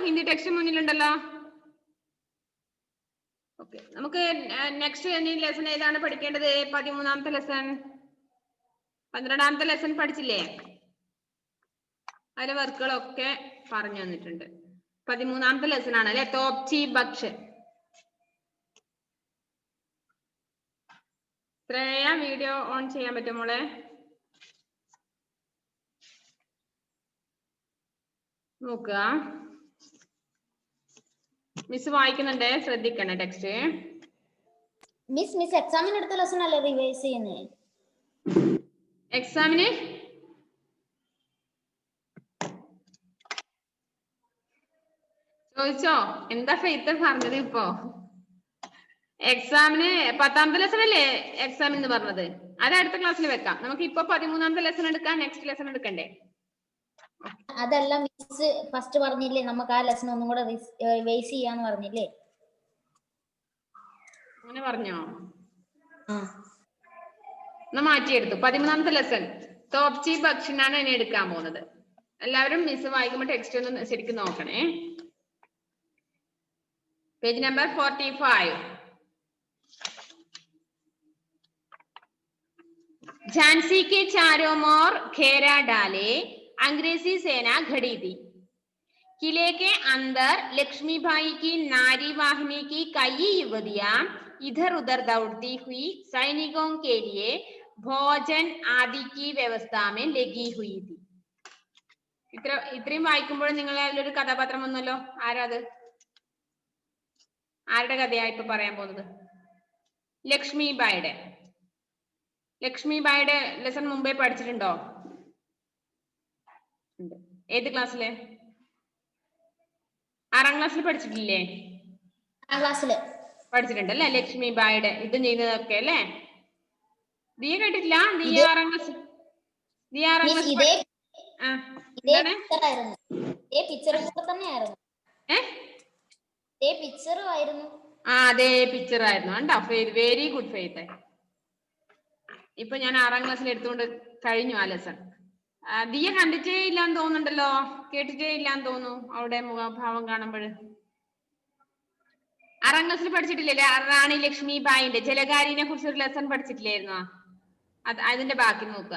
Hindi text മുന്നിലുണ്ടല്ലോ. Okay, നമുക്ക് next lesson ഏതാണ് പഠിക്കേണ്ടത്? 13ാമത്തെ ലെസൺ. 12ാമത്തെ ലെസൺ പഠിച്ചില്ലേ? അതിലെ വർക്കുകളൊക്കെ പറഞ്ഞു തന്നിട്ടുണ്ട്. 13ാമത്തെ ലെസൺ ആണ് അല്ലെ, തോപ്ചി ബക്ഷ്. ശ്രേയ വീഡിയോ ഓൺ ചെയ്യാൻ പറ്റും മോളെ? നോക്കുക, മിസ് വായിക്കുന്നുണ്ട്, ശ്രദ്ധിക്കണേ ടെക്സ്റ്റ്. മിസ് എക്സാമിന് എടുത്ത ലെസൺ അല്ലേ റിവൈസ് ചെയ്യുന്നേ? എക്സാമിന് ചോദിച്ചോ? എന്താ ഫെയ്ത്ത് പറഞ്ഞത് ഇപ്പോ? എക്സാമിന് 10ാമത്തെ ലെസൺ അല്ലേ എക്സാമിന് പറഞ്ഞത്? അത് അടുത്ത ക്ലാസ്സിൽ വെക്കാം. നമുക്ക് ഇപ്പൊ 13ാമത്തെ ലെസൺ എടുക്കാം. നെക്സ്റ്റ് ലെസൺ എടുക്കണ്ടേ? അതല്ല മിസ് ഫസ്റ്റ് പറഞ്ഞില്ലേ നമുക്ക് ആ ലെസൺ ഒന്നും കൂടെ റിവൈസ് ചെയ്യാന്ന് പറഞ്ഞില്ലേ? അങ്ങനെ പറഞ്ഞോ? എന്നാ മാറ്റിയെടുത്തു. 13ാമത്തെ ലെസൺ തോപ്ചി ബക്ഷിനാണ് ഇനി എടുക്കാൻ പോകുന്നത്. എല്ലാവരും മിസ് വായിക്കുമ്പോൾ ടെക്സ്റ്റ് ഒന്ന് ശരിക്കും നോക്കണേ. Page number 45. झांसी के चारों ओर घेरा डाले अंग्रेजी सेना खड़ी थी. किले के अंदर लक्ष्मीबाई की नारी वाहिनी की कई युवतियां इधर उधर दौड़ती हुई सैनिकों के लिए भोजन आदि की व्यवस्था में लगी हुई थी. ഇത്രയും വായിക്കുമ്പോൾ നിങ്ങൾ അതിലൊരു കഥാപാത്രം വന്നല്ലോ. ആരാത്? ആരുടെ കഥയാ ഇപ്പൊ പറയാൻ പോകുന്നത്? ലക്ഷ്മിബായിയുടെ. ലക്ഷ്മിബായിയുടെ ലെസൺ മുമ്പേ പഠിച്ചിട്ടുണ്ടോ? ഏത് ക്ലാസ്സില്? 6ാം ക്ലാസ്സിൽ പഠിച്ചിട്ടില്ലേ? 6ാം ക്ലാസ്സില് പഠിച്ചിട്ടുണ്ട് അല്ലെ? ലക്ഷ്മിബായിയുടെ ഇതും ചെയ്യുന്നതൊക്കെ അല്ലേ? ദിയ കേട്ടിട്ടില്ല? ദിയ 6ാം ക്ലാസ്. ദിയ 6ാം ക്ലാസ്. അതെ, പിക്ചർ ആയിരുന്നു. കണ്ടോ? Very good faith. ഇപ്പൊ ഞാൻ 6ാം ക്ലാസ്സിൽ എടുത്തുകൊണ്ട് കഴിഞ്ഞു ആ ലെസൺ. ദിയ കണ്ടിട്ടേ ഇല്ലാന്ന് തോന്നുന്നുണ്ടല്ലോ, കേട്ടിട്ടേ ഇല്ലാന്ന് തോന്നുന്നു അവിടെ മുഖഭാവം കാണുമ്പോൾ. 6ാം ക്ലാസ്സിൽ പഠിച്ചിട്ടില്ലേ റാണി ലക്ഷ്മിബായിന്റെ ജലകാരിനെ കുറിച്ച് ഒരു ലെസൺ പഠിച്ചിട്ടില്ലായിരുന്നോ? അതിന്റെ ബാക്കി നോക്കുക.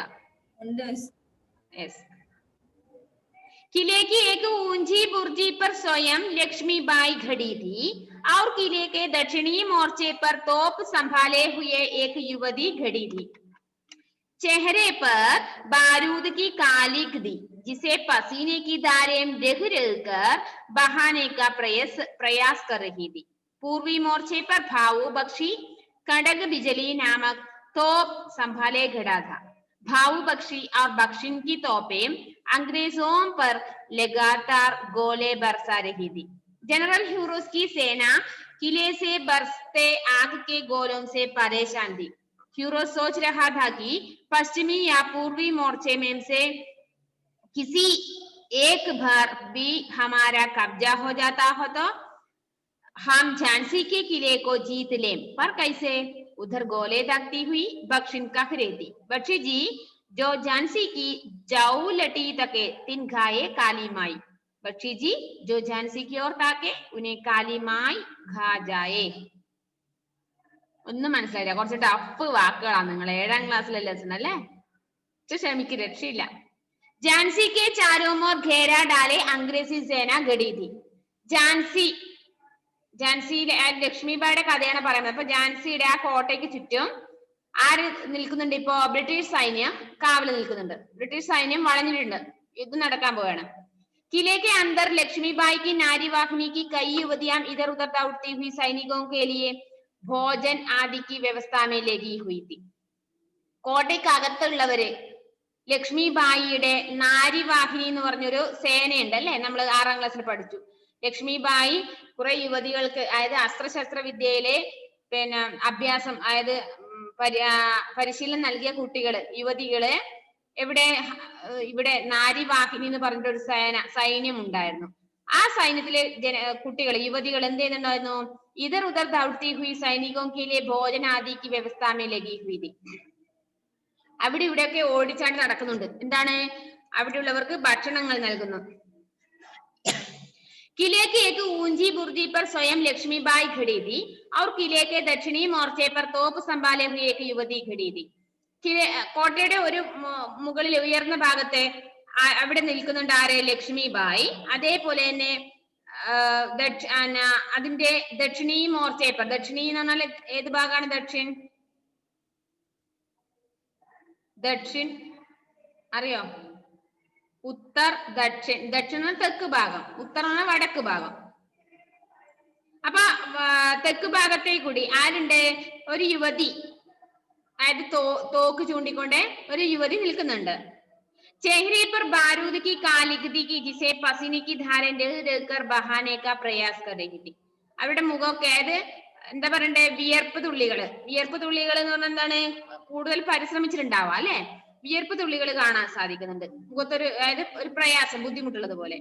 किले की एक ऊंची बुर्जी पर स्वयं लक्ष्मीबाई खड़ी थी और किले के दक्षिणी मोर्चे पर तोप संभाले हुए एक युवती खड़ी थी. चेहरे पर बारूद की कालिक थी जिसे पसीने की धारें रह रहकर बहाने का प्रयास कर रही थी. पूर्वी मोर्चे पर भाऊ बख्शी कड़क बिजली नामक तोप संभाले खड़ा था. भाऊ बख्शी और बख्शिन की तोपें अंग्रेजों पर लगातार गोले बरसा रही थी. जनरल ह्यूरोस की सेना किले से बरसते आग के गोलों से परेशान थी. ह्यूरोस सोच रहा था कि पश्चिमी या पूर्वी मोर्चे में से किसी एक बार भी हमारा कब्जा हो जाता हो तो हम झांसी के किले को जीत लें. पर कैसे? उधर गोले दागती हुई बख्शिन कह रही थी, बख्शी जी जो झांसी की जाऊ लटी तके तिन घाये काली माई. बख्शी जी जो झांसी की ओर ताके उन्हें काली माई घा जाए. ഒന്നും മനസ്സിലായില്ല, കുറച്ച് ടഫ് വാക്കുകളാണ്. നിങ്ങൾ 7ാം ക്ലാസ്സിലെ ലെസൺ അല്ലേ? ക്ഷമിക്ക്, രക്ഷയില്ല. झांसी के चारों ओर घेरा डाले अंग्रेजी सेना खड़ी थी. ഝാൻസിയിലെ ലക്ഷ്മിബായിയുടെ കഥയാണ് പറയുന്നത്. അപ്പൊ ഝാൻസിയുടെ ആ കോട്ടയ്ക്ക് ചുറ്റും ആര് നിൽക്കുന്നുണ്ട്? ഇപ്പോ ബ്രിട്ടീഷ് സൈന്യം കാവല് നിൽക്കുന്നുണ്ട്. ബ്രിട്ടീഷ് സൈന്യം വളഞ്ഞിട്ടുണ്ട്, യുദ്ധം നടക്കാൻ പോവുകയാണ്. किले के अंदर लक्ष्मीबाई की नारी वाहिनी की कई युवतियां इधर उधर दौड़ती हुई सैनिकों के लिए भोजन आदि की व्यवस्था में लगी हुई थी. കോട്ടയ്ക്കകത്തുള്ളവര് ലക്ഷ്മിബായിയുടെ നാരിവാഹിനി എന്ന് പറഞ്ഞൊരു സേനയുണ്ട് അല്ലെ? നമ്മൾ 6ാം ക്ലാസ്സിൽ പഠിച്ചു. ലക്ഷ്മിബായി കുറെ യുവതികൾക്ക്, അതായത് അസ്ത്രശസ്ത്ര വിദ്യയിലെ അഭ്യാസം, അതായത് പരിശീലനം നൽകിയ യുവതികളെ ഇവിടെ നാരിവാഹിനി എന്ന് പറഞ്ഞിട്ടൊരു സൈന്യം ഉണ്ടായിരുന്നു. ആ സൈന്യത്തിലെ യുവതികൾ എന്ത് ചെയ്യുന്നുണ്ടായിരുന്നു? ഇതർ ഉദർ ദൗഡ്തി ഹുയി സൈനികോं के लिए भोजन आदि की व्यवस्था में लगी हुई थी. അവിടെ ഇവിടെയൊക്കെ ഓടിച്ചാടി നടക്കുന്നുണ്ട്. എന്താണ്? അവിടെയുള്ളവർക്ക് ഭക്ഷണങ്ങൾ നൽകുന്നു. किले की एक ऊंची बुर्जी पर स्वयं लक्ष्मीबाई खड़ी थी और किले के दक्षिणी मोर्चे पर तोप संभाले हुई एक युवती खड़ी थी. കോട്ടയുടെ ഒരു മുകളിൽ ഉയർന്ന ഭാഗത്തെ അവിടെ നിൽക്കുന്നുണ്ട് ആരെ? ലക്ഷ്മിബായി. അതേപോലെ തന്നെ അതിന്റെ ദക്ഷിണീ മോർച്ചേപ്പർ, ദക്ഷിണി എന്ന് പറഞ്ഞാൽ ഏത് ഭാഗമാണ്? ദക്ഷിൺ അറിയോ? ഉത്തർ ദക്ഷിൺ. ദക്ഷിണ തെക്ക് ഭാഗം, ഉത്തറാണ് വടക്ക് ഭാഗം. അപ്പൊ തെക്ക് ഭാഗത്തെ കൂടി ആരുണ്ട്? ഒരു യുവതി, അതായത് തോക്ക് ചൂണ്ടിക്കൊണ്ട് ഒരു യുവതി നിൽക്കുന്നുണ്ട്. चेहरे पर बारूद की कालिगती की जिसे पसीने की धारें कर बहाने का प्रयास कर रही थी. അവരുടെ മുഖമൊക്കെ അതായത് എന്താ പറയണ്ടേ? വിയർപ്പ് തുള്ളികള്. വിയർപ്പ് തുള്ളികൾ എന്ന് പറഞ്ഞാൽ എന്താണ്? കൂടുതൽ പരിശ്രമിച്ചിട്ടുണ്ടാവുക അല്ലെ? വിയർപ്പ് തുള്ളികൾ കാണാൻ സാധിക്കുന്നുണ്ട് മുഖത്തൊരു, അതായത് ഒരു പ്രയാസം, ബുദ്ധിമുട്ടുള്ളത് പോലെ.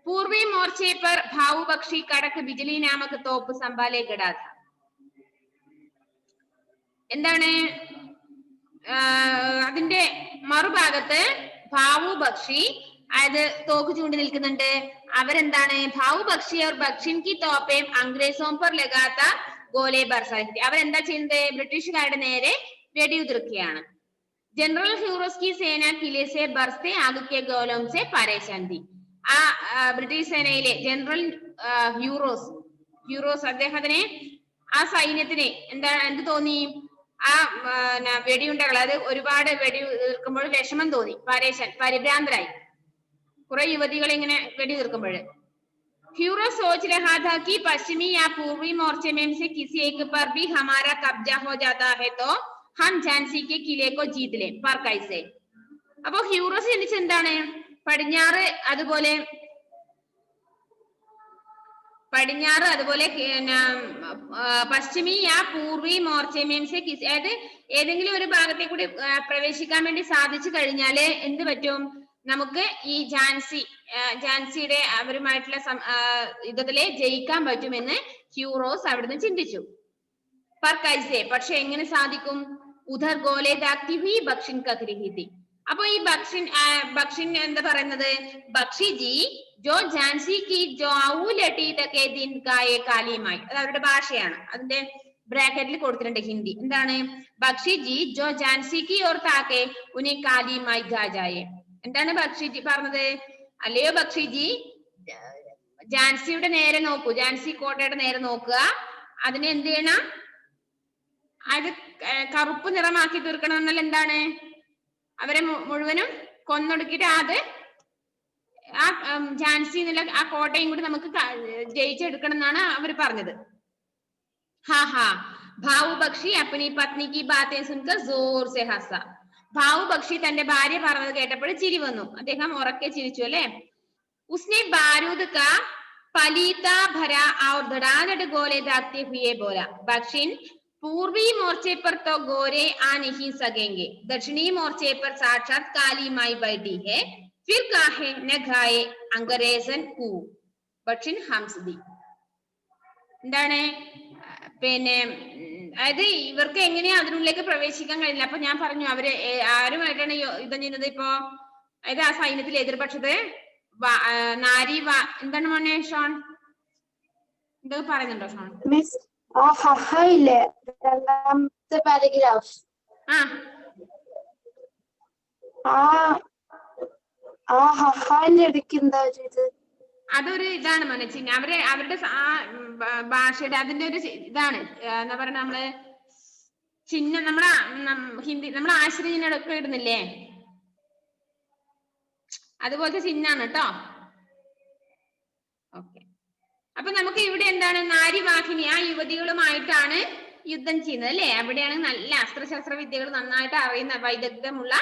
പൂർവി മോർച്ചെ पर भाऊ बख्शी കടക്ക് ബിജലി നാമക തോപ്പ് സംഭാലെ ഗഡാ था. എന്താണ് അതിന്റെ മറുഭാഗത്ത് ഭാവു ബക്ഷി, അതായത് തോക്ക് ചൂണ്ടി നിൽക്കുന്നുണ്ട്. അവരെന്താണ്? ഭാവു ബക്ഷി और बख्शिन की तोपें अंग्रेजों पर लगातार गोले बरसाई. അവരെന്താ ചെയ്യുന്നത്? ബ്രിട്ടീഷുകാരുടെ നേരെ വെടിയുതിർക്കുകയാണ്. जनरल ह्यूरोस की सेना किले से बरसते आग के गोलों से परेशान थी. ആ ബ്രിട്ടീഷ് സേനയിലെ ജനറൽ ഹ്യൂറോസ് അദ്ദേഹത്തിന്, ആ സൈന്യത്തിന് എന്ത് തോന്നി? ആ വെടിയുണ്ടകൾ, അത് ഒരുപാട് വെടി തീർക്കുമ്പോൾ വിഷമം തോന്നി. പരിഭ്രാന്തരായി കുറെ യുവതികൾ ഇങ്ങനെ വെടി തീർക്കുമ്പോൾ. ह्यूरो सोच रहा था कि पश्चिमी या पूर्वी मोर्चे में से किसी एक पर भी हमारा कब्जा हो जाता है तो हम झांसी के किले को जीत लें, पर कैसे? അപ്പൊ ഹ്യൂറോസ് ചിന്തിച്ചത് എന്താണ്? പടിഞ്ഞാറ് അതുപോലെ പശ്ചിമി യാ പൂർവി മോർച്ചമേംസെ കിസി, അതായത് ഏതെങ്കിലും ഒരു ഭാഗത്തെ കൂടി പ്രവേശിക്കാൻ വേണ്ടി സാധിച്ചു കഴിഞ്ഞാല് എന്ത് പറ്റും? നമുക്ക് ഈ ഝാൻസിയുടെ അവരുമായിട്ടുള്ള യുദ്ധത്തിലെ ജയിക്കാൻ പറ്റുമെന്ന് ഹ്യൂറോസ് അവിടുന്ന് ചിന്തിച്ചു. പർ കൈസെ, പക്ഷെ എങ്ങനെ സാധിക്കും? ഉധർ ഗോലെ ദാക്തി ഹുയി ബക്ഷിൻ കഖ്രിഹി തി. അപ്പൊ ഈ ബക്ഷിൻ എന്താ പറയുന്നത്? ബക്ഷി ജി ജോ ഝാൻസി കി ജോ ഔലട്ടി തകെ ദിൻ കായെ കാലിമായി. അത് അവരുടെ ഭാഷയാണ്. അതിന്റെ ബ്രാക്കറ്റിൽ കൊടുത്തിട്ടുണ്ട് ഹിന്ദി. എന്താണ്? ബക്ഷി ജി ജോ ഝാൻസി കി ഓർ താകെ ഉനി കാലിമായി ഗാജായെ. എന്താണ് ബക്ഷിജി പറഞ്ഞത്? അല്ലയോ ബക്ഷിജി, ഝാൻസിയുടെ നേരെ നോക്കൂ, ഝാൻസി കോട്ടയുടെ നേരെ നോക്കുക. അതിനെ എന്ത് ചെയ്യണം? അത് കറുപ്പ് നിറമാക്കി തീർക്കണം എന്നല്ല. എന്താണ്? അവരെ മുഴുവനും കൊന്നൊടുക്കിയിട്ട് അത് ആ ഝാൻസി എന്നുള്ള ആ കോട്ടയും കൂടി നമുക്ക് ജയിച്ചെടുക്കണം എന്നാണ് അവർ പറഞ്ഞത്. ഹാ ഹാ ഭാവു ബക്ഷി അപ്പനി പത്നിക്ക് ബാത്തേ സുൻകർ ജോർ സെ ഹസ. ഭാവു ബക്ഷി തന്റെ ഭാര്യ പറഞ്ഞത് കേട്ടപ്പോൾ ചിരി വന്നു. അദ്ദേഹം ഉറക്കെ ചിരിച്ചു അല്ലെ. ഉസ്നെ ബാരൂദ് കാ പലീത ഭര ഔർ ധടാധട് ഗോലെ ദാഗ്തേ ഹുയെ ബോല, ബക്ഷിൻ पूर्वी मोर्चे पर तो गोरे आ नहीं सकेंगे, दक्षिणी मोर्चे पर साक्षात काली माई बैठी है, फिर काहे न घाये अंग्रेजन कू बक्ഷിൻ ഹംസദി. എന്താണ്? പിന്നെ അതായത് ഇവർക്ക് എങ്ങനെയാ അതിനുള്ളിലേക്ക് പ്രവേശിക്കാൻ കഴിയില്ല. അപ്പൊ ഞാൻ പറഞ്ഞു അവര് ആരുമായിട്ടാണ് യുദ്ധം ചെയ്യുന്നത്? ഇപ്പോ അതായത് ആ സൈന്യത്തിൽ എതിർപക്ഷത് എന്താണ് മോനെ ഷോൺ? എന്തൊക്കെ പറയുന്നുണ്ടോ ഷോൺ? രണ്ടാമത്തെ പാരഗ്രാഫ്. അതൊരു ഇതാണ് മനസ്സിന് അവരുടെ ഭാഷയുടെ അതിന്റെ ഒരു ഇതാണ്. എന്താ പറയുക, നമ്മള് ചിഹ്നം, നമ്മളെ ഹിന്ദി നമ്മളെ ആശ്രയിനൊക്കെ ഇടുന്നില്ലേ, അതുപോലത്തെ ചിഹ്നാണ് കേട്ടോ. ഓക്കെ, അപ്പൊ നമുക്ക് ഇവിടെ എന്താണ്? നാരിവാഹിനി, ആ യുവതികളുമായിട്ടാണ് യുദ്ധം ചെയ്യുന്നത് അല്ലെ. അവിടെയാണ് നല്ല അസ്ത്രശസ്ത്ര വിദ്യകൾ നന്നായിട്ട് അറിയുന്ന വൈദഗ്ധ്യമുള്ള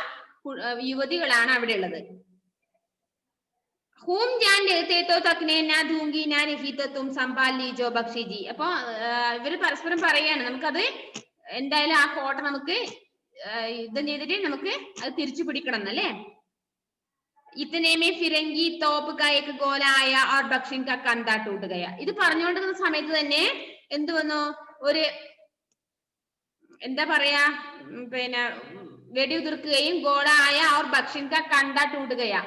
യുവതികളാണ് അവിടെ ഉള്ളത്. ഹൂം ഞാൻ രഹത്തേത്തോ തക്നെ നാ ധൂങ്കി നാ രഹിതോ തും സംഭാൽ ലീജോ ബക്ഷിജി. അപ്പൊ ഇവര് പരസ്പരം പറയാണ്, നമുക്കത് എന്തായാലും ആ കോട്ട നമുക്ക് യുദ്ധം ചെയ്തിട്ട് നമുക്ക് അത് തിരിച്ചു പിടിക്കണം എന്നല്ലേ. इतने में फिरंगी तोप का एक गोला आया और बक्शिन का कंधा टूट गया. ഇത് പറഞ്ഞുകൊണ്ടിരുന്ന സമയത്ത് തന്നെ എന്ത് വന്നു? ഒരു എന്താ പറയാ, പിന്നെ വെടിയുതിർക്കുകയും ഗോള ആയ और बक्शिन का कंधा टूट गया,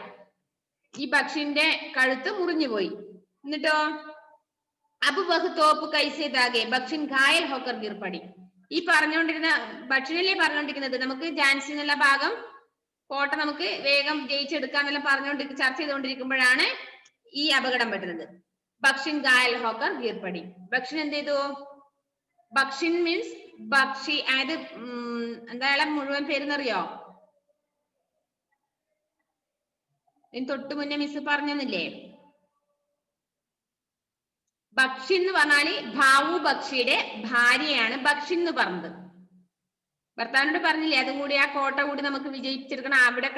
ഈ ബക്ഷിന്റെ കഴുത്ത് മുറിഞ്ഞുപോയി. എന്നിട്ടോ അബ് വഹ് തോപ്പ് കൈസേ ദാഗെ ബക്ഷിൻ ഘായൽ ഹോക്കർ ഗിർ പടി. ഈ പറഞ്ഞുകൊണ്ടിരുന്ന ബക്ഷിനല്ലേ പറഞ്ഞുകൊണ്ടിരിക്കുന്നത്, നമുക്ക് ജാൻസി എന്നുള്ള ഭാഗം കോട്ട നമുക്ക് വേഗം ജയിച്ചെടുക്കാന്നെല്ലാം ചർച്ച ചെയ്തുകൊണ്ടിരിക്കുമ്പോഴാണ് ഈ അപകടം പറ്റുന്നത്. ബക്ഷിൻ ഘായൽ ഹോക്കർ ഗിർ പടി. ബക്ഷിൻ എന്ത് ചെയ്തു? ബക്ഷിൻ മീൻസ് ബക്ഷി, അതായത് എന്താ മുഴുവൻ പേരെന്നറിയോ? തൊട്ട് മുന്നേ മിസ് പറഞ്ഞില്ലേ, ബക്ഷി എന്ന് പറഞ്ഞാല് ഭാവു ബക്ഷിയുടെ ഭാര്യയാണ് ബക്ഷി എന്ന് പറഞ്ഞത്. ഭർത്താവിനോട് പറഞ്ഞില്ലേ, അതും കൂടി ആ കോട്ട കൂടി നമുക്ക് വിജയിച്ചെടുക്കണം, അവിടെ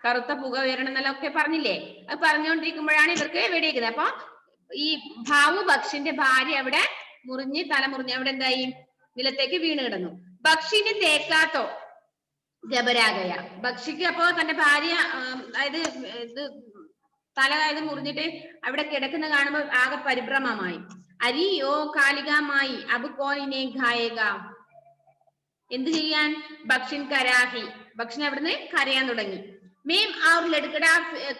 കറുത്ത പുക വരണം എന്നെല്ലാം ഒക്കെ പറഞ്ഞില്ലേ. അത് പറഞ്ഞുകൊണ്ടിരിക്കുമ്പോഴാണ് ഇവർക്ക് വെടിയേക്കുന്നത്. അപ്പൊ ഈ ഭാവു ബക്ഷിന്റെ ഭാര്യ അവിടെ തല മുറിഞ്ഞ് അവിടെ എന്തായി, നിലത്തേക്ക് വീണ് കിടന്നു. ബക്ഷിന് തേക്കാത്തോ ജബരാഗയ. ബക്ഷിക്ക് അപ്പോ തന്റെ ഭാര്യ അതായത് തല മുറിഞ്ഞിട്ട് അവിടെ കിടക്കുന്ന കാണുമ്പോൾ ആകെ പരിഭ്രമമായി. അരിയോ കാലികമായി അബ് കോയിനെ ഘായേക. എന്ത് ചെയ്യാൻ? ബക്ഷിൻ കരാഹി. ബക്ഷിൻ അവിടുന്ന് കരയാൻ തുടങ്ങി. മേം ഔർ ലഡ്കടാ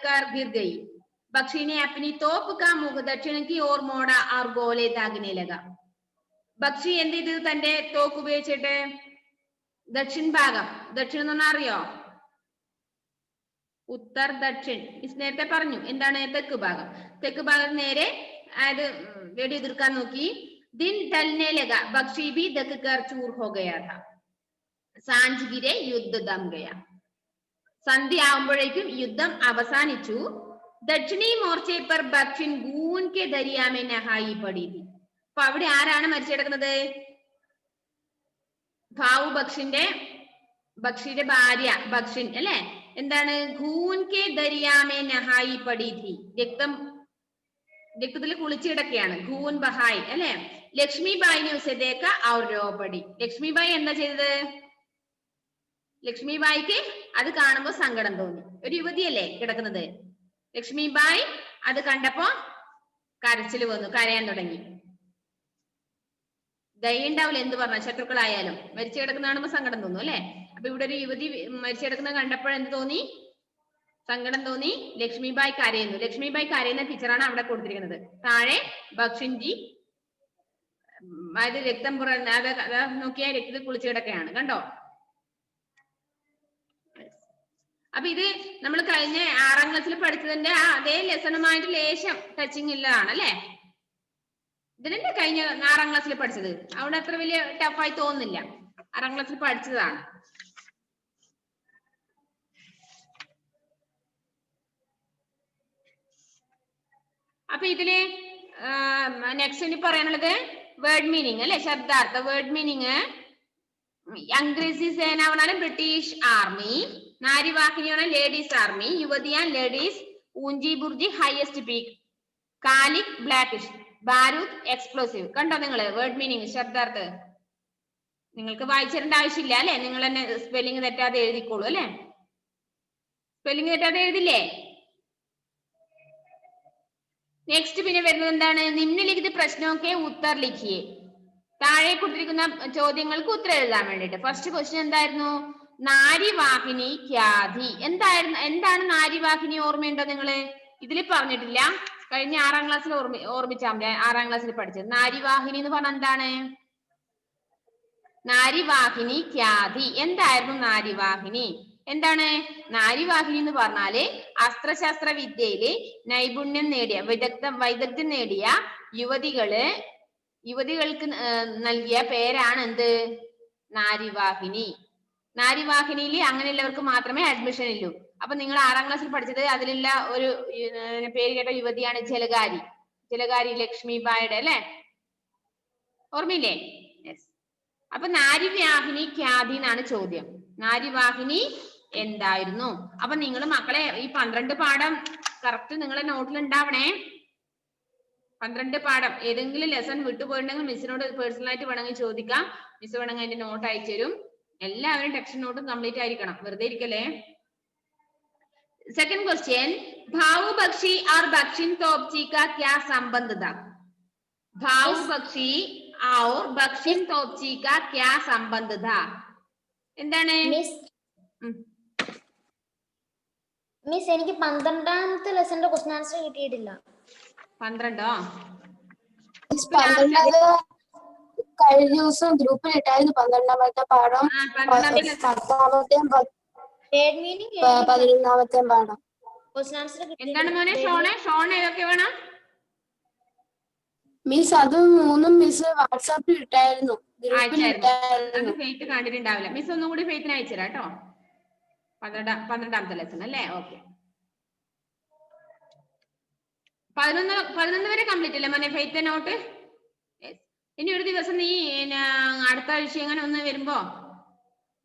കർ ഗിർ ഗയി. ബക്ഷിനെ അപ്പനി തോപ്പ് കാ മുഖ ദക്ഷിണ കി ഓർ മോഡ ഔർ ഗോലെ ദാഗനെ ലഗ. ബക്ഷി എന്ത് ചെയ്തു? തന്റെ തോക്ക് ഉപയോഗിച്ചിട്ട് ദക്ഷിൺ ഭാഗം, ദക്ഷിണം എന്ന് പറഞ്ഞാൽ അറിയോ? ഉത്തർ ദക്ഷിൺ മിസ് നേരത്തെ പറഞ്ഞു. എന്താണ്? തെക്ക് ഭാഗം. തെക്ക് ഭാഗം നേരെ അതായത് വെടി എതിർക്കാൻ നോക്കി. ദിൻ ഡൽനെ ലഗ ബക്ഷി ബി ദക്ക് കർ ചൂർ ഹോ ഗയാ ഥാ. സാഞ്ച് ഗിരെ യുദ്ധ ദം ഗയ. സന്ധ്യ ആവുമ്പോഴേക്കും യുദ്ധം അവസാനിച്ചു. ദക്ഷിണി മോർച്ചെ പർ ബക്ഷിൻ ഗൂൻ കെ ദരിയാമെ നഹായി പടി ഥി. അപ്പൊ അവിടെ ആരാണ് മരിച്ചു കിടക്കുന്നത്? ഭാവു ബക്ഷിയുടെ ഭാര്യ ബക്ഷിൻ അല്ലെ. എന്താണ്? ഖൂൻ കെ ദരിയാമെ നഹായി പടി ഥി. രക്തത്തിൽ കുളിച്ചു കിടക്കുകയാണ്. ഖൂൻ ബഹായി അല്ലെ. ലക്ഷ്മി ബായിനെ ഉസെ ദേഖ ഔർ രോ പടി. ലക്ഷ്മി ബായി എന്താ ചെയ്തത്? ലക്ഷ്മി ബായിക്ക് അത് കാണുമ്പോ സങ്കടം തോന്നി. ഒരു യുവതിയല്ലേ കിടക്കുന്നത്. ലക്ഷ്മി ബായി അത് കണ്ടപ്പോ കരച്ചിൽ വന്നു, കരയാൻ തുടങ്ങി. ദയ ഉണ്ടാവില്ല എന്ത് പറഞ്ഞ, ശത്രുക്കളായാലും മരിച്ചു കിടക്കുന്ന കാണുമ്പോ സങ്കടം തോന്നും അല്ലെ. അപ്പൊ ഇവിടെ ഒരു യുവതി മരിച്ചു കിടക്കുന്നത് കണ്ടപ്പോൾ എന്ത് തോന്നി? സങ്കടം തോന്നി. ലക്ഷ്മിബായി കരയുന്നു. ലക്ഷ്മിബായി കരയുന്ന പിക്ചറാണ് അവിടെ കൊടുത്തിരിക്കുന്നത്. താഴെ ബക്ഷിൻജി അതായത് രക്തം നോക്കിയാൽ രക്തത്തിൽ കുളിച്ചു കിടക്കുകയാണ്, കണ്ടോ? അപ്പൊ ഇത് നമ്മൾ കഴിഞ്ഞ 6ാം ക്ലാസ്സിൽ പഠിച്ചതിന്റെ അതേ ലെസണുമായിട്ട് ലേശം ടച്ചിങ് ഉള്ളതാണ് അല്ലെ. ഇതിനെ കഴിഞ്ഞ 6ാം ക്ലാസ്സിൽ പഠിച്ചത്. അവിടെ അത്ര വലിയ ടഫായി തോന്നുന്നില്ല. 6ാം ക്ലാസ്സിൽ പഠിച്ചതാണ്. അപ്പൊ ഇതില് നെക്സ്റ്റ് ഇനി പറയാനുള്ളത് വേർഡ് മീനിങ് അല്ലെ, ശബ്ദാർത്ഥ. വേർഡ് മീനിങ് അംഗ്രേസി സേന പറഞ്ഞാലും ബ്രിട്ടീഷ് ആർമി, നാരിവാഹിനി പറഞ്ഞാൽ ലേഡീസ് ആർമി, യുവതിയാൻ ലേഡീസ്, ഊഞ്ചി ബുർജി ഹയസ്റ്റ് പീക്ക്, കാലിക് ബ്ലാക്കിഷ്, ബാരൂദ് എക്സ്പ്ലോസീവ്. കണ്ടോ നിങ്ങള് വേർഡ് മീനിങ് ശബ്ദാർത്ഥ? നിങ്ങൾക്ക് വായിച്ചിടേണ്ട ആവശ്യമില്ല അല്ലെ. നിങ്ങൾ തന്നെ സ്പെല്ലിംഗ് തെറ്റാതെ എഴുതിക്കോളൂ അല്ലെ. സ്പെല്ലിംഗ് തെറ്റാതെ എഴുതില്ലേ? നെക്സ്റ്റ് പിന്നെ വരുന്നത് എന്താണ്? നിമ്നലിഖിത പ്രശ്നമൊക്കെ ഉത്തർ ലിഖിയെ. താഴെ കൊടുത്തിരിക്കുന്ന ചോദ്യങ്ങൾക്ക് ഉത്തരം എഴുതാൻ വേണ്ടിട്ട്. ഫസ്റ്റ് ക്വസ്റ്റ്യൻ എന്തായിരുന്നു? നാരിവാഹിനി ഖ്യാതി. എന്താണ് നാരിവാഹിനി? ഓർമ്മയുണ്ടോ നിങ്ങള്? ഇതിൽ പറഞ്ഞിട്ടില്ല. കഴിഞ്ഞ 6ാം ക്ലാസ്സിൽ ഓർമ്മിച്ചാൽ മതി. 6ാം ക്ലാസ്സിൽ പഠിച്ചത് നാരിവാഹിനി എന്ന് പറഞ്ഞാൽ എന്താണ്? നാരിവാഹിനി ഖ്യാതി. എന്തായിരുന്നു നാരിവാഹിനി? എന്താണ് നാരിവാഹിനി എന്ന് പറഞ്ഞാല്? അസ്ത്രശാസ്ത്ര വിദ്യയില് നൈപുണ്യം നേടിയ വൈദഗ്ധ്യം നേടിയ യുവതികൾക്ക് നൽകിയ പേരാണ് എന്ത്? നാരിവാഹിനി. നാരിവാഹിനിയിൽ അങ്ങനെയുള്ളവർക്ക് മാത്രമേ അഡ്മിഷൻ ഇല്ലൂ. അപ്പൊ നിങ്ങൾ 6ാം ക്ലാസ്സിൽ പഠിച്ചത് അതിലുള്ള ഒരു പേര് കേട്ട യുവതിയാണ് ജലകാരി ലക്ഷ്മിബായിയുടെ അല്ലെ. ഓർമ്മയില്ലേ? യെസ്. അപ്പൊ നാരിവാഹിനി ഖ്യാതി എന്നാണ് ചോദ്യം. നാരിവാഹിനി എന്തായിരുന്നു? അപ്പൊ നിങ്ങൾ മക്കളെ ഈ 12 പാഠം കറക്റ്റ് നിങ്ങളെ നോട്ടിൽ ഉണ്ടാവണേ. 12 പാഠം ഏതെങ്കിലും ലെസൺ വിട്ടുപോയിട്ടുണ്ടെങ്കിൽ മിസ്സിനോട് പേഴ്സണൽ ആയിട്ട് വേണമെങ്കിൽ ചോദിക്കാം. മിസ് വേണമെങ്കിൽ അതിന്റെ നോട്ട് അയച്ചു തരും. എല്ലാവരും ടെക്സ്റ്റ് നോട്ടും കംപ്ലീറ്റ് ആയിരിക്കണം, വെറുതെ ഇരിക്കല്ലേ. सेकंड क्वेश्चन, भाऊ बख्शी और बख्शिन तोपची का क्या संबंध था? भाऊ बख्शी और बख्शिन तोपची का क्या संबंध था? എന്താണ് മിസ്? എനിക്ക് 12ാമത്തെ ലെസന്റെ ക്വസ്റ്റ്യൻ ആൻസർ കിട്ടിയിട്ടില്ല. 12 കഴിഞ്ഞ ദിവസം ഗ്രൂപ്പിൽ ഇട്ടായിരുന്നു 12ാമത്തെ പാഠം 10ാമത്തെയും 11ാമത്തെയും പാഠം. എന്താണ് മോനെ ഷോൺ ഏതൊക്കെ വേണം? മിസ് അത് മൂന്നും മിസ് വാട്സാപ്പിൽ ഇട്ടായിരുന്നു, ഗ്രൂപ്പിൽ ഇട്ടായിരുന്നു. ഫെയ്ത്ത് കണ്ടിട്ടുണ്ടാവില്ല. മിസ് ഒന്നും കൂടി ഫെയ്ത്തിന് അയച്ചുതരാം കേട്ടോ. 12ാമത്തെ ലെസൺ അല്ലേ? ഓക്കെ. 11 വരെ കംപ്ലീറ്റ് അല്ലേ മോനെ ഫെയ്ത്ത് നോട്ട്? ഇനി ഒരു ദിവസം നീ അടുത്ത ആഴ്ച അങ്ങനെ ഒന്ന് വരുമ്പോ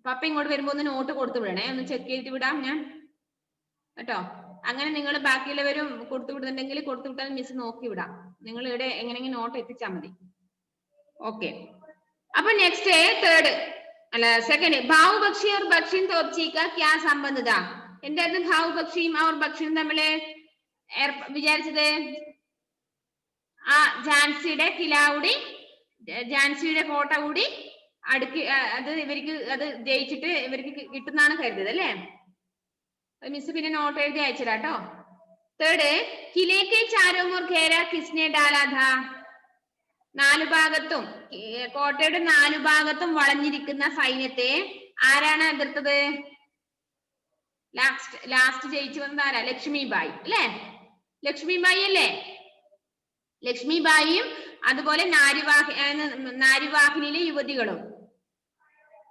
പപ്പ ഇങ്ങോട്ട് വരുമ്പോ ഒന്ന് നോട്ട് കൊടുത്തു വിടണേ, ഒന്ന് ചെക്ക് ചെയ്തിട്ട് വിടാം ഞാൻ കേട്ടോ. അങ്ങനെ നിങ്ങൾ ബാക്കിയുള്ളവരും കൊടുത്തു വിടുന്നുണ്ടെങ്കിൽ കൊടുത്തു വിട്ടാൽ മിസ് നോക്കി വിടാം. നിങ്ങൾ ഇവിടെ എങ്ങനെയെങ്കിലും നോട്ട് എത്തിച്ചാൽ മതി. ഓക്കെ. അപ്പൊ നെക്സ്റ്റ് തേർഡ് അല്ല സെക്കൻഡ്, ഭാവു ബക്ഷി और बक्षिन तोपची का क्या संबंध था? എന്തായിരുന്നു ഭാവു ബക്ഷിയും അവർ ബക്ഷിയും തമ്മിൽ വിചാരിച്ചത്? ആ ഝാൻസിയുടെ കില കൂടി, ഝാൻസിയുടെ കോട്ട കൂടി അടുക്കി അത് ഇവർക്ക് അത് ജയിച്ചിട്ട് ഇവർക്ക് കിട്ടുന്നാണ് കരുതിയത് അല്ലേ? മിസ് പിന്നെ നോട്ട് എഴുതി അയച്ചരാട്ടോ. തേർഡ്, കിലേക്ക് ചാരോമോർ ഘേര കിസ്നെ ഡാലാ ഥാ? 4 ഭാഗത്തും കോട്ടയുടെ 4 ഭാഗത്തും വളഞ്ഞിരിക്കുന്ന സൈന്യത്തെ ആരാണ് എതിർത്തത്? ലാസ്റ്റ് ജയിച്ചു വന്നത് ആരാ? ലക്ഷ്മിബായി അല്ലേ? ലക്ഷ്മിബായി അല്ലേ? ലക്ഷ്മിബായിയും അതുപോലെ നാരിവാഹിനിയിലെ യുവതികളും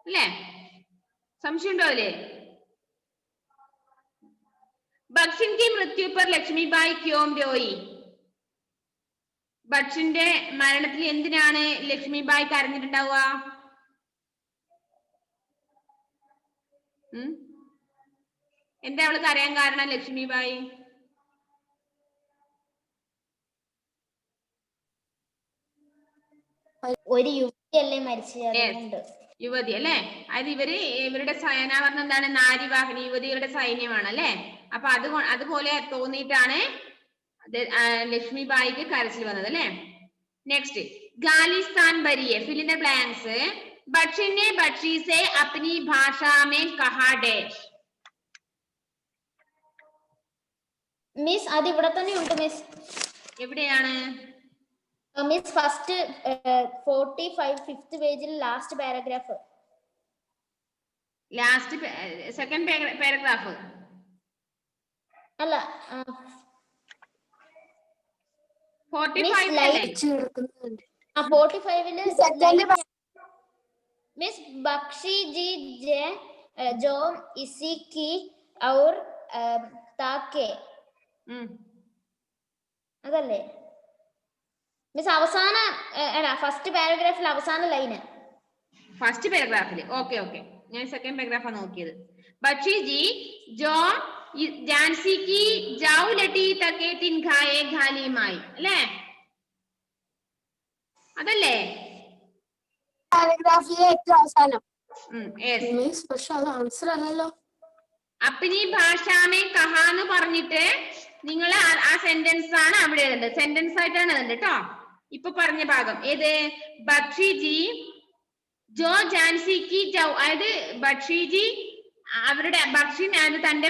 അല്ലേ? സംശയമുണ്ടോ അതില്? ബക്ഷിൻ की मृत्यु पर ലക്ഷ്മിബായി क्यों रोई? ബക്ഷിന്റെ മരണത്തിൽ എന്തിനാണ് ലക്ഷ്മിബായി കരഞ്ഞിട്ടുണ്ടാവുക? എന്താ അവള് കരയാൻ കാരണം ലക്ഷ്മിബായി? ഒരു യുവതിയല്ലേ മരിച്ചത്? യുവതി അല്ലെ? അത് ഇവരുടെ സൈനാവരണം എന്താണ്? നാരിവാഹിനി യുവതികളുടെ സൈന്യമാണ് അല്ലെ? അപ്പൊ അതുപോലെ തോന്നിയിട്ടാണ് ലക്ഷ്മിബായിക്ക് കരച്ചിൽ വന്നത് അല്ലെ? നെക്സ്റ്റ്, ഖാലിസ്ഥാൻ ബരിയെ ഫിൽ ഇൻ ദ ബ്ലാങ്ക്സ്. ബക്ഷിൻ ने बच्ची से अपनी भाषा में कहा डैश? മിസ് അത് ഇവിടെ തന്നെ ഉണ്ട് മിസ്. എവിടെയാണ് മിസ്? ഫസ്റ്റ് 45 ഫിഫ്ത് പേജിൽ last paragraph. Last second paragraph അല്ല 45 मिस बख्शी जी जो इसी की और ताके അതല്ലേ മിസ്? അവസാന ഫസ്റ്റ് പാരഗ്രാഫിൽ അവസാന ലൈന്. ഫസ്റ്റ് പാരഗ്രാഫിൽ ഓക്കെ. ഞാൻ സെക്കൻഡ് പാരഗ്രാഫാ നോക്കിയത്. ബക്ഷി ജി ജോ ഝാൻസി की जाऊ लटी तके तिनखाए घालीമായി അല്ലേ? അതല്ലേ പാരഗ്രാഫിലെ ഏറ്റവും അവസാനം? പക്ഷെ അത് ആൻസർ അല്ലല്ലോ. അപ്നി ഭാഷാമേ കഹാ എന്ന് പറഞ്ഞിട്ട് നിങ്ങൾ ആ സെന്റൻസ് ആണ് അവിടെ എഴുതേണ്ടത്. സെന്റൻസ് ആയിട്ടാണ് എഴുതേണ്ടത് കേട്ടോ. ഇപ്പൊ പറഞ്ഞ ഭാഗം ഏത്? ബക്ഷിജി ജോ ഝാൻസിക്ക് ജൗ, അതായത് ബക്ഷിജി അവരുടെ ബക്ഷിൻ തന്റെ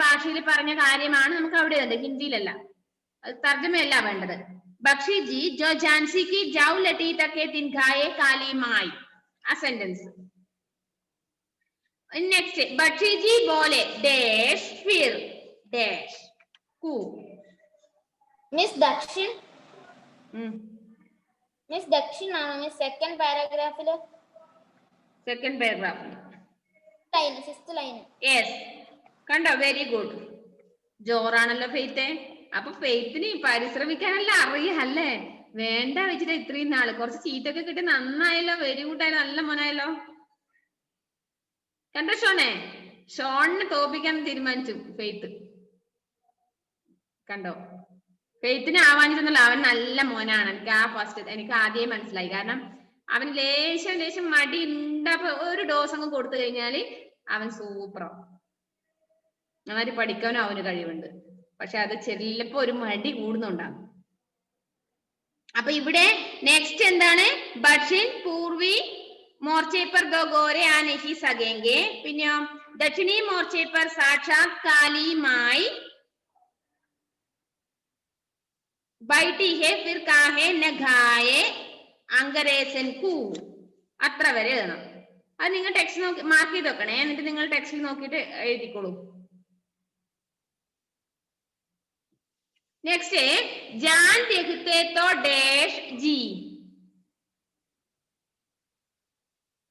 ഭാഷയിൽ പറഞ്ഞ കാര്യമാണ് നമുക്ക് അവിടെ എഴുതേണ്ടത്, ഹിന്ദിയിലല്ല, അത് തർജ്ജമയല്ല വേണ്ടത്. ബക്ഷിജി ജോ ഝാൻസിക്ക് ജൗ ലട്ടി തക്കെ തിൻഖായെ കാലിമായി, ആ സെന്റൻസ്. നെക്സ്റ്റ്, ബക്ഷിജി ബോലെ ഡാഷ് ഫിർ ഡാഷ് കു. മിസ് ദക്ഷിൺ ആണോ മിസ്? സെക്കൻഡ് പാരഗ്രാഫില് ലൈൻ, ഫിഫ്ത്ത് ലൈൻ. യെസ്, കണ്ടോ? Very good. ജോറാണല്ലോ ഫെയ്ത്തെ. അപ്പൊ ഫെയ്ത്തിന് പരിശ്രമിക്കാനല്ല അറിയല്ലേ? വേണ്ട വെച്ചിട്ട് ഇത്രയും നാള് കുറച്ച് ചീറ്റൊക്കെ കിട്ടി. നന്നായല്ലോ, വെരി ഗുഡ് ആയല്ലോ, നല്ല മോനായല്ലോ. കണ്ടോ ഷോണിനെ തോപ്പിക്കാൻ തീരുമാനിച്ചു ഫെയ്ത്ത്. കണ്ടോ? ഫെയ്ത്തിന് ആവാഞ്ഞിട്ടൊന്നുമില്ല, അവൻ നല്ല മോനാണ്. എനിക്ക് ആദ്യമേ മനസ്സിലായി. കാരണം അവൻ ലേശം മടി ഉണ്ടപ്പോ ഒരു ഡോസ് അങ്ങ് കൊടുത്തു കഴിഞ്ഞാല് അവൻ സൂപ്പറാവും. നന്നായിട്ട് പഠിക്കാനും അവന് കഴിവുണ്ട്. പക്ഷെ അത് ചിലപ്പോ ഒരു മടി കൂടുന്നുണ്ടാകും. അപ്പൊ ഇവിടെ നെക്സ്റ്റ് എന്താണ്? ബക്ഷിൻ പൂർവി മോർച്ചെ पर दो गोरे आ नहीं सकेंगे. പിന്നെയോ ദക്ഷിണി മോർച്ചെ पर साक्षात काली माई ബൈട്ടി ഹെ ഫിർ കാഹെ ന ഖായെ അങ്കരേസൻ കൂ. അത്ര വരെ എഴുതണം. അത് നിങ്ങൾ ടെക്സ്റ്റ് നോക്കി മാർക്ക് ചെയ്ത് വെക്കണേ. എന്നിട്ട് നിങ്ങൾ ടെക്സ്റ്റിൽ നോക്കിയിട്ട് എഴുതിക്കോളൂ. നെക്സ്റ്റ് ജാൻ देखते तो डैश जी.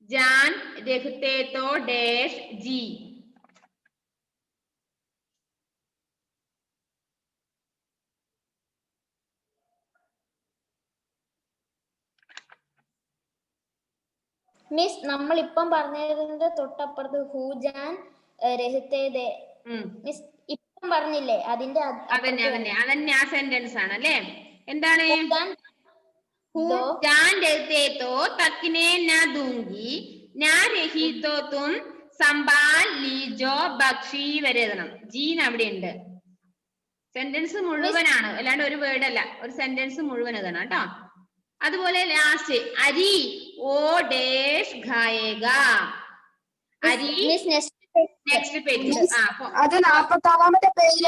जान देखते तो डैश जी. മിസ് നമ്മൾ ഇപ്പം പറഞ്ഞതിന്റെ തൊട്ടപ്പുറത്ത് ഹൂജാൻ രഹിതേ മിസ് ഇപ്പം പറഞ്ഞില്ലേ അതിന്റെ അതന്നെ ആ സെന്റൻസ് ആണ് അല്ലേ? എന്താണ്? जान देते तो तकने न दूंगी न रही तो तुम संभाल लीजो बख्शी വരെ എഴുതണം. ജീൻ അവിടെ ഉണ്ട്. സെന്റൻസ് മുഴുവനാണ്, അല്ലാണ്ട് ഒരു വേർഡ് അല്ല. ഒരു സെന്റൻസ് മുഴുവൻ എഴുതണം കേട്ടോ. അതുപോലെ ലാസ്റ്റ് അരി ഓ ഡേഷ് ഖായേഗ. അരി നെക്സ്റ്റ് പേജ്. അത് 46-ാമത്തെ പേജിൽ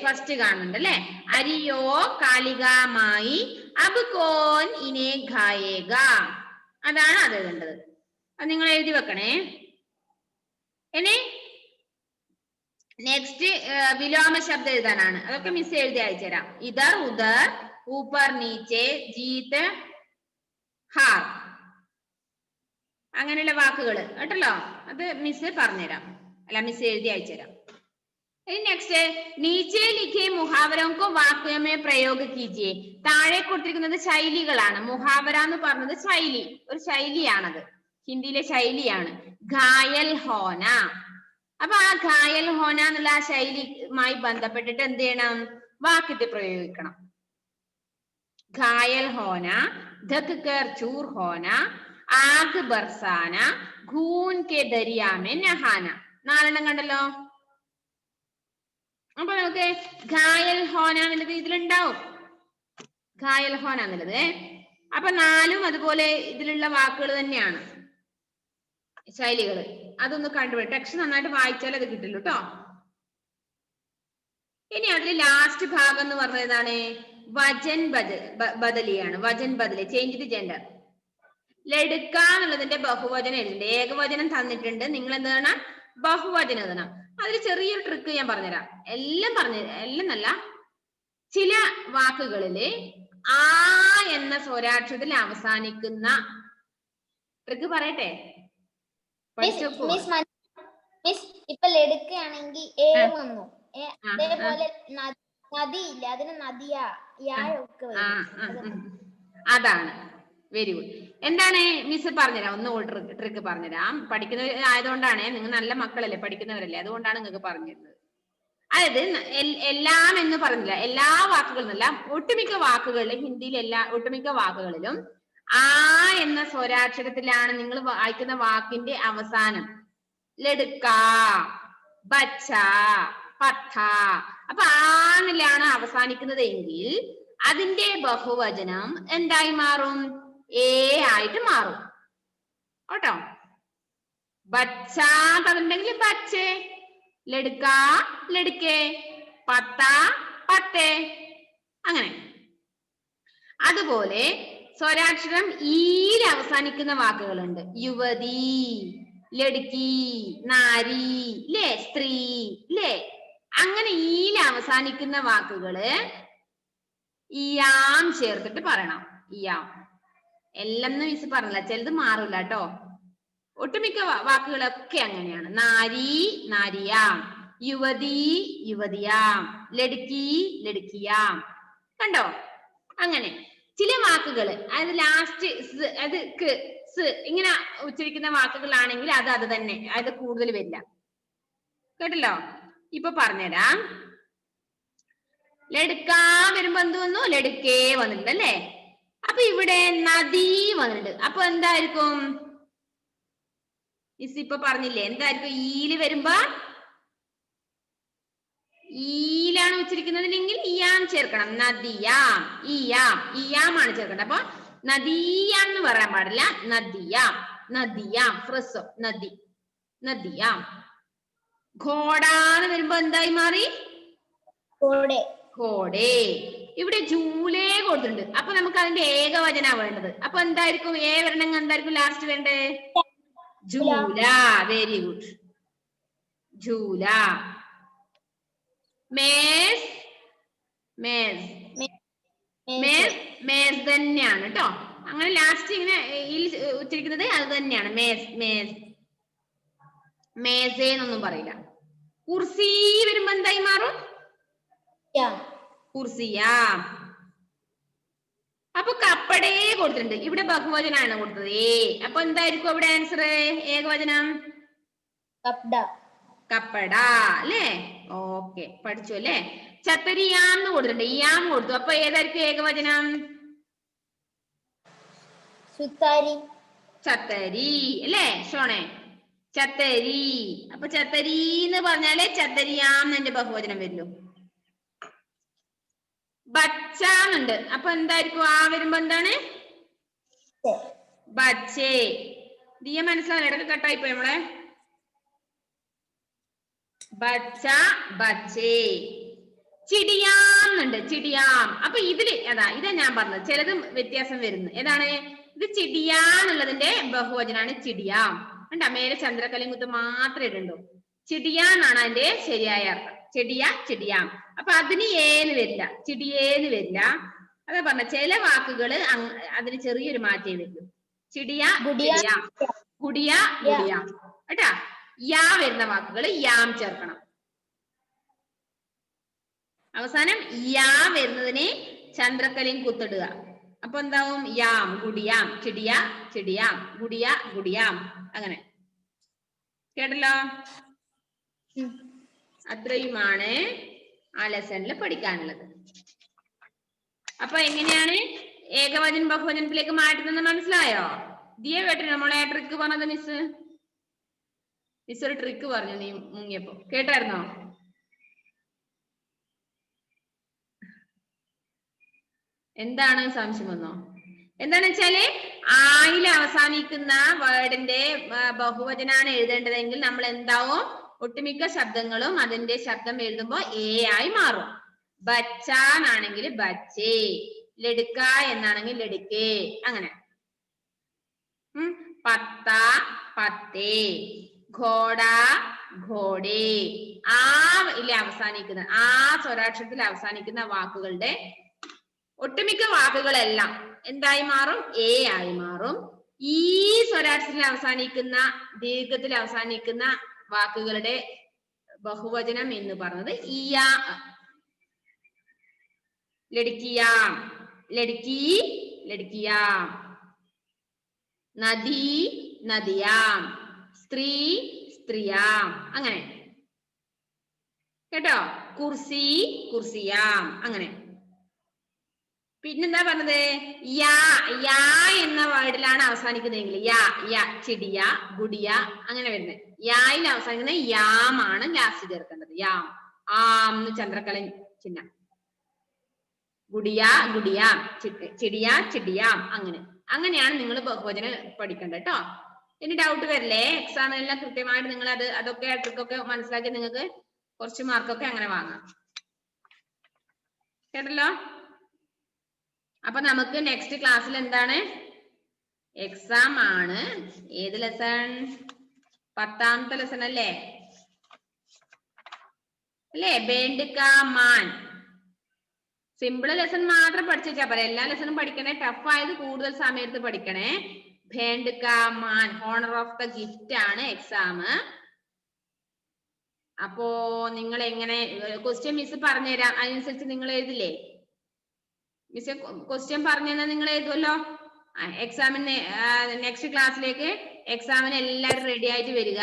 ഫസ്റ്റ് കാണുന്നുണ്ട് അല്ലെ? അരിയോ കാലികമായി അബ് കോൻ ഇനെ ഖായേഗ. അതാണ് അത് എഴുതേണ്ടത്. അത് നിങ്ങൾ എഴുതി വെക്കണേ. ഇനി നെക്സ്റ്റ് വിലോമ ശബ്ദം എഴുതാനാണ്. അതൊക്കെ മിസ് എഴുതി അയച്ചുതരാം. ഇതർ ഉദർ ഊപ്പർ നീച്ചെ ജീത്ത് ഹാർ അങ്ങനെയുള്ള വാക്കുകൾ കേട്ടല്ലോ. അത് മിസ് പറഞ്ഞുതരാം, അല്ല മിസ് എഴുതി അയച്ചുതരാം. നെക്സ്റ്റ് നീച്ചെ ലിഖേ മുഹാവരോ വാക്യമേ പ്രയോഗ കീജിയെ. താഴെ കൊടുത്തിരിക്കുന്നത് ശൈലികളാണ്. മുഹാവര എന്ന് പറഞ്ഞത് ശൈലി, ഒരു ശൈലിയാണത്, ഹിന്ദിയിലെ ശൈലിയാണ്. ഘായൽ ഹോന. അപ്പൊ ആ ഘായൽ ഹോന എന്നുള്ള ആ ശൈലിയുമായി ബന്ധപ്പെട്ടിട്ട് എന്ത് ചെയ്യണം? വാക്യത്തെ പ്രയോഗിക്കണം. ഘായൽ ഹോന, ധക് കർ ചൂർ ഹോന, ആഗ് ബർസാന, ഖൂൻ കെ ദരിയാമേ നഹാന. 4 എണ്ണം കണ്ടല്ലോ. അപ്പൊ നമുക്ക് ഘായൽ ഹോന എന്നുള്ളത് ഇതിലുണ്ടാവും. ഘായൽ ഹോന എന്നുള്ളത്. അപ്പൊ 4ഉം അതുപോലെ ഇതിലുള്ള വാക്കുകൾ തന്നെയാണ്, ശൈലികള്. അതൊന്ന് കണ്ടുപിടി. ടെക്സ്റ്റ് നന്നായിട്ട് വായിച്ചാൽ അത് കിട്ടില്ല കേട്ടോ. ഇനി അതിൽ ലാസ്റ്റ് ഭാഗം എന്ന് പറഞ്ഞത് ഏതാണ്? Vachan ബദലിയാണ്. Vachan ബദലി, change the gender. ലടുക്ക എന്നുള്ളതിന്റെ ബഹുവചനം എഴുതണ്ടേ. ഏകവചനം തന്നിട്ടുണ്ട്, നിങ്ങൾ എന്താണ് ബഹുവചനം എഴുതണം. അതിൽ ചെറിയൊരു ട്രിക്ക് ഞാൻ പറഞ്ഞുതരാം. എല്ലാം നല്ല ചില വാക്കുകളില് ആ എന്ന സ്വരാക്ഷരത്തിൽ അവസാനിക്കുന്ന ട്രിക്ക് പറയട്ടെ. ഇപ്പൊ ലടുക്കയാണെങ്കിൽ ഏ വന്നു, അതേപോലെ നദി ഇല്ല, അതിന് നദിയാ യാഴൊക്കെ അതാണ്. Very good. എന്താണ് മിസ് പറഞ്ഞുതരാം, ഒന്ന് ട്രിക്ക് പറഞ്ഞുതരാം. പഠിക്കുന്നവർ ആയതുകൊണ്ടാണ്, നിങ്ങൾ നല്ല മക്കളല്ലേ, പഠിക്കുന്നവരല്ലേ, അതുകൊണ്ടാണ് നിങ്ങൾക്ക് പറഞ്ഞിരുന്നത്. അതായത് എല്ലാം എന്ന് പറഞ്ഞില്ല, എല്ലാ വാക്കുകളും അല്ല, ഒട്ടുമിക്ക വാക്കുകളിലും, ഹിന്ദിയിലെ ഒട്ടുമിക്ക വാക്കുകളിലും ആ എന്ന സ്വരാക്ഷരത്തിലാണ് നിങ്ങൾ വായിക്കുന്ന വാക്കിന്റെ അവസാനം. ലടുക്ക, ബച്ച, പത്ത. അപ്പൊ ആന്നിലാണ് അവസാനിക്കുന്നത് എങ്കിൽ അതിന്റെ ബഹുവചനം എന്തായി മാറും? ഏ ആയിട്ട് മാറും കേട്ടോ. ബച്ച പറഞ്ഞിട്ടുണ്ടെങ്കിൽ ബച്ചേ, ലടുക്ക ലടുക്കേ, പത്ത പത്തേ, അങ്ങനെ. അതുപോലെ സ്വരാക്ഷരം ഈയിൽ അവസാനിക്കുന്ന വാക്കുകളുണ്ട്. യുവതി, ലടുക്കി, നാരി, ല്ലേ, സ്ത്രീ, ല്ലേ. അങ്ങനെ ഈയിൽ അവസാനിക്കുന്ന വാക്കുകള് ഇയാം ചേർത്തിട്ട് പറയണം. ഇയാം. എല്ലാം മിസ് പറഞ്ഞില്ല, ചിലത് മാറില്ല കേട്ടോ. ഒട്ടുമിക്ക വാക്കുകളൊക്കെ അങ്ങനെയാണ്. നാരി, നാരിയാം, യുവതി, യുവതിയാം, ലടുക്കി, ലടുക്കിയാം. കണ്ടോ? അങ്ങനെ ചില വാക്കുകള് അത് ലാസ്റ്റ് അത് ഇങ്ങനെ ഉച്ചരിക്കുന്ന വാക്കുകളാണെങ്കിൽ അത് തന്നെ, അത് കൂടുതൽ വരില്ല. കേട്ടല്ലോ? ഇപ്പൊ പറഞ്ഞുതരാം. ലടുക്കാ വരുമ്പോ എന്ത് വന്നു? ലടുക്കേ വന്നിട്ടുണ്ട് അല്ലേ? അപ്പൊ ഇവിടെ നദി വന്നിട്ടുണ്ട്. അപ്പൊ എന്തായിരിക്കും? ഇപ്പൊ പറഞ്ഞില്ലേ എന്തായിരിക്കും? ഈല് വരുമ്പോ ഈലാണ് ഉച്ചരിക്കുന്നതെങ്കിൽ ഇയാം ചേർക്കണം. നദിയാം, ഇയാം, ഇയാമാണ് ചേർക്കേണ്ടത്. അപ്പൊ നദിയാം എന്ന് പറയാൻ പാടില്ല, നദിയാം, നദിയാം, ഫ്രസോ, നദി, നദിയാം. ഘോടാന്ന് വരുമ്പോ എന്തായി മാറി? ഘോടേ. ഇവിടെ ജൂലൈ കൊടുത്തിട്ടുണ്ട്. അപ്പൊ നമുക്ക് അതിന്റെ ഏകവചന വേണ്ടത്. അപ്പൊ എന്തായിരിക്കും വരണമെങ്കിൽ എന്തായിരിക്കും ലാസ്റ്റ് വേണ്ടത്? Jula. Very good. Jula. Maze maze തന്നെയാണ് കേട്ടോ. അങ്ങനെ ലാസ്റ്റ് ഇങ്ങനെ ഉച്ചരിക്കുന്നത് അത് തന്നെയാണ്. മേസേന്നൊന്നും പറയില്ല. കുർസി വരുമ്പോ എന്തായി മാറും? കുർസിയ. അപ്പൊ കപ്പടേ കൊടുത്തിട്ടുണ്ട്. ഇവിടെ ബഹുവചനാണ് കൊടുത്തത് ഏ. അപ്പൊ എന്തായിരിക്കും അവിടെ ആൻസർ? ഏകവചനം കപ്പട അല്ലേ? ഓക്കെ, പഠിച്ചു അല്ലേ? ചത്തരിയാന്ന് കൊടുത്തിട്ടുണ്ട്, ഇയാം കൊടുത്തു. അപ്പൊ ഏതായിരിക്കും ഏകവചനം? ചത്തരി അല്ലേ ഷോണേ? ചത്തരി. അപ്പൊ ചത്തരി എന്ന് പറഞ്ഞാലേ ചത്തരിയാം എന്റെ ബഹുവചനം വരുള്ളൂ. ബച്ചാന്നുണ്ട്. അപ്പൊ എന്തായിരിക്കും ആ വരുമ്പോ എന്താണ്? ബച്ചേ. ദിയ മനസ്സിലാവും? ഇടയ്ക്ക് കട്ടായി പോയി നമ്മളെ. ബച്ച ബച്ചേ. ചിടിയാന്നുണ്ട്. ചിടിയാം. അപ്പൊ ഇതില് ഇതാ ഞാൻ പറഞ്ഞത് ചിലത് വ്യത്യാസം വരുന്നു. ഏതാണ് ഇത്? ചിടിയാന്നുള്ളതിന്റെ ബഹുവചനാണ് ചിടിയാം. കണ്ടാ മേലെ ചന്ദ്രക്കലിംകുത്ത് മാത്രമേ ഇടുണ്ടോ. ചിടിയാന്നാണ് അതിന്റെ ശരിയായ അർത്ഥം. ചിടിയാം. അപ്പൊ അതിന് ഏന്ന് വരില്ല, ചിടിയേന്ന് വരില്ല. അതാ പറഞ്ഞ ചില വാക്കുകള് അതിന് ചെറിയൊരു മാറ്റേ വരുള്ളൂ. ചിടിയാ ഗുഡിയ കേട്ടാ. യാ വരുന്ന വാക്കുകൾ യാം ചേർക്കണം. അവസാനം യാ വരുന്നതിന് ചന്ദ്രക്കലയും കുത്തിടുക. അപ്പൊ എന്താവും? യാം, ഗുഡിയാം, ചിടിയാം, ഗുഡിയാം. അങ്ങനെ കേട്ടല്ലോ? അത്രയുമാണ് ആ ലെസണിൽ പഠിക്കാനുള്ളത്. അപ്പൊ എങ്ങനെയാണ് ഏകവചന ബഹുവചനത്തിലേക്ക് മാറ്റുന്നത് മനസ്സിലായോ? ദിയ കേട്ടില്ല നമ്മളെ ട്രിക്ക് പറഞ്ഞത്? മിസ് ഒരു ട്രിക്ക് പറഞ്ഞു നീ മുങ്ങിയപ്പോ, കേട്ടായിരുന്നോ? എന്താണ് സംശയം വന്നോ? എന്താന്ന് വെച്ചാല് ആയിൽ അവസാനിക്കുന്ന വേർഡിന്റെ ബഹുവചനാണ് എഴുതേണ്ടതെങ്കിൽ നമ്മൾ എന്താവും? ഒട്ടുമിക്ക ശബ്ദങ്ങളും അതിന്റെ ശബ്ദം എഴുതുമ്പോ എ ആയി മാറും. ബച്ചാനാണെങ്കിൽ ബച്ചേ, ലടുക്ക എന്നാണെങ്കിൽ ലടുക്കേ, അങ്ങനെ. പത്ത പത്തേ, ഘോട ഘോടേ. ആ അവസാനിക്കുന്ന ആ സ്വരാക്ഷരത്തിൽ അവസാനിക്കുന്ന വാക്കുകളുടെ ഒട്ടുമിക്ക വാക്കുകളെല്ലാം എന്തായി മാറും? എ ആയി മാറും. ഈ സ്വരാക്ഷരത്തിൽ അവസാനിക്കുന്ന ദീർഘത്തിൽ അവസാനിക്കുന്ന വാക്കുകളുടെ ബഹുവചനം എന്ന് പറയുന്നത് ഇയാ. ലടുക്കിയാം, ലടുക്കി ലടുക്കിയാം. നദി നദിയാം, സ്ത്രീ സ്ത്രീയാം, അങ്ങനെ കേട്ടോ. കുർസി കുർസിയാം, അങ്ങനെ. പിന്നെന്താ പറഞ്ഞത്? യാ എന്ന വേർഡിലാണ് അവസാനിക്കുന്നതെങ്കിൽ യാ ചിടിയ ഗുഡിയ അങ്ങനെ വരുന്നത്. യായിൽ അവസാനിക്കുന്ന യാമാണ് ലാസ്റ്റ് ചേർക്കേണ്ടത്. യാം. ആം ചന്ദ്രക്കല ചിഹ്നം. ഗുഡിയാം, ചിടിയാം, അങ്ങനെയാണ് നിങ്ങൾ ബഹുവചനം പഠിക്കേണ്ടത് കേട്ടോ. ഇനി ഡൗട്ട് വരില്ലേ? എക്സാമിനെല്ലാം കൃത്യമായിട്ട് നിങ്ങൾ അതൊക്കെ ട്രിക്കൊക്കെ മനസ്സിലാക്കി നിങ്ങൾക്ക് കുറച്ച് മാർക്കൊക്കെ അങ്ങനെ വാങ്ങാം. കേട്ടല്ലോ? അപ്പൊ നമുക്ക് നെക്സ്റ്റ് ക്ലാസ്സിൽ എന്താണ്? എക്സാം ആണ്. ഏത് ലെസൺ? 10ാമത്തെ ലെസൺ അല്ലേ? ബേണ്ടുകാമാൻ. സിമ്പിൾ ലെസൺ മാത്രം പഠിച്ചാ പോരാ, എല്ലാ ലെസണും പഠിക്കണേ. ടഫ് ആയത് കൂടുതൽ സമയത്ത് പഠിക്കണേ. ഭേണ്ടുകാമാൻ, ഹോണർ ഓഫ് ദ ഗിഫ്റ്റ് ആണ് എക്സാം. അപ്പോ നിങ്ങൾ എങ്ങനെ ക്വസ്റ്റ്യൻ മിസ് പറഞ്ഞുതരാം, അതിനനുസരിച്ച് നിങ്ങൾ എഴുതില്ലേ? മിസ് ക്വസ്റ്റ്യൻ പറഞ്ഞു തന്നാൽ നിങ്ങൾ എഴുതുമല്ലോ. എക്സാമിന് നെക്സ്റ്റ് ക്ലാസ്സിലേക്ക് എക്സാമിന് എല്ലാവരും റെഡി ആയിട്ട് വരിക.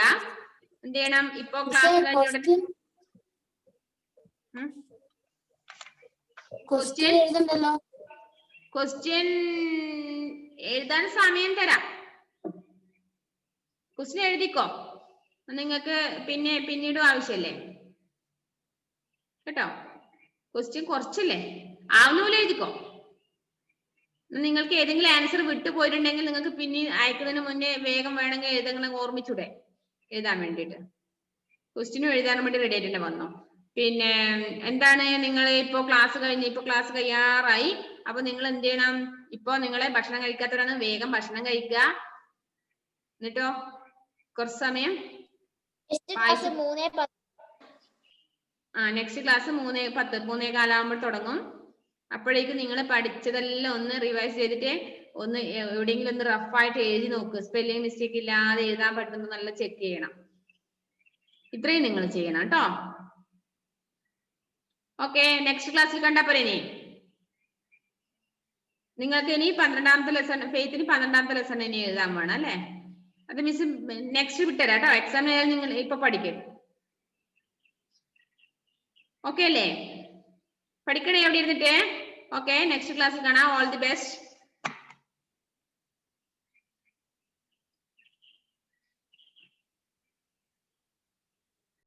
എന്ത് ചെയ്യണം? ഇപ്പൊ ക്ലാസ് ക്വസ്റ്റ്യൻ എഴുതാൻ സമയം തരാം. ക്വസ്റ്റ്യൻ എഴുതിക്കോ, നിങ്ങൾക്ക് പിന്നീടും ആവശ്യല്ലേ കേട്ടോ. ക്വസ്റ്റ്യൻ കുറച്ചല്ലേ ആവുന്നൂല, എഴുതിക്കോ. നിങ്ങൾക്ക് ഏതെങ്കിലും ആൻസർ വിട്ടുപോയിട്ടുണ്ടെങ്കിൽ നിങ്ങൾക്ക് പിന്നെ അയക്കുന്നതിന് മുന്നേ വേഗം വേണമെങ്കിൽ ഏതെങ്കിലും ഓർമ്മിച്ചൂടെ എഴുതാൻ വേണ്ടിയിട്ട്. ക്വസ്റ്റ്യനും എഴുതാൻ വേണ്ടി റെഡി ആയിട്ട് വന്നോ. പിന്നെ എന്താണ് നിങ്ങൾ ഇപ്പോ ക്ലാസ് കഴിഞ്ഞ് ഇപ്പൊ ക്ലാസ് കഴിയാറായി. അപ്പൊ നിങ്ങൾ എന്ത് ചെയ്യണം? ഇപ്പൊ നിങ്ങളെ ഭക്ഷണം കഴിക്കാത്തവരാണ് വേഗം ഭക്ഷണം കഴിക്കുക. എന്നിട്ടോ കുറച്ച് സമയം നെക്സ്റ്റ് ക്ലാസ് 3:10 3:15 തുടങ്ങും. അപ്പോഴേക്കും നിങ്ങൾ പഠിച്ചതെല്ലാം ഒന്ന് റിവൈസ് ചെയ്തിട്ട് ഒന്ന് എവിടെയെങ്കിലും ഒന്ന് റഫായിട്ട് എഴുതി നോക്കുക. സ്പെല്ലിംഗ് മിസ്റ്റേക്ക് ഇല്ലാതെ എഴുതാൻ പറ്റുന്നത് നല്ല ചെക്ക് ചെയ്യണം. ഇത്രയും നിങ്ങൾ ചെയ്യണം കേട്ടോ. ഓക്കെ, നെക്സ്റ്റ് ക്ലാസ്സിൽ കണ്ടാ പോരെ. ഇനി നിങ്ങൾക്ക് ഇനി 12ാമത്തെ ലെസൺ ഫെയ്ത്തിന് 12ാമത്തെ ലെസൺ ഇനി എഴുതാൻ വേണം അല്ലേ? അത് മിസ് നെക്സ്റ്റ് വിട്ടുതരാം കേട്ടോ. എക്സാം നിങ്ങൾ ഇപ്പൊ പഠിക്കും. ഓക്കെ അല്ലേ? പഠിക്കണേ എവിടെ ഇരുന്നിട്ട്. ഓക്കെ, നെക്സ്റ്റ് ക്ലാസ്സിൽ കാണാം. All the best.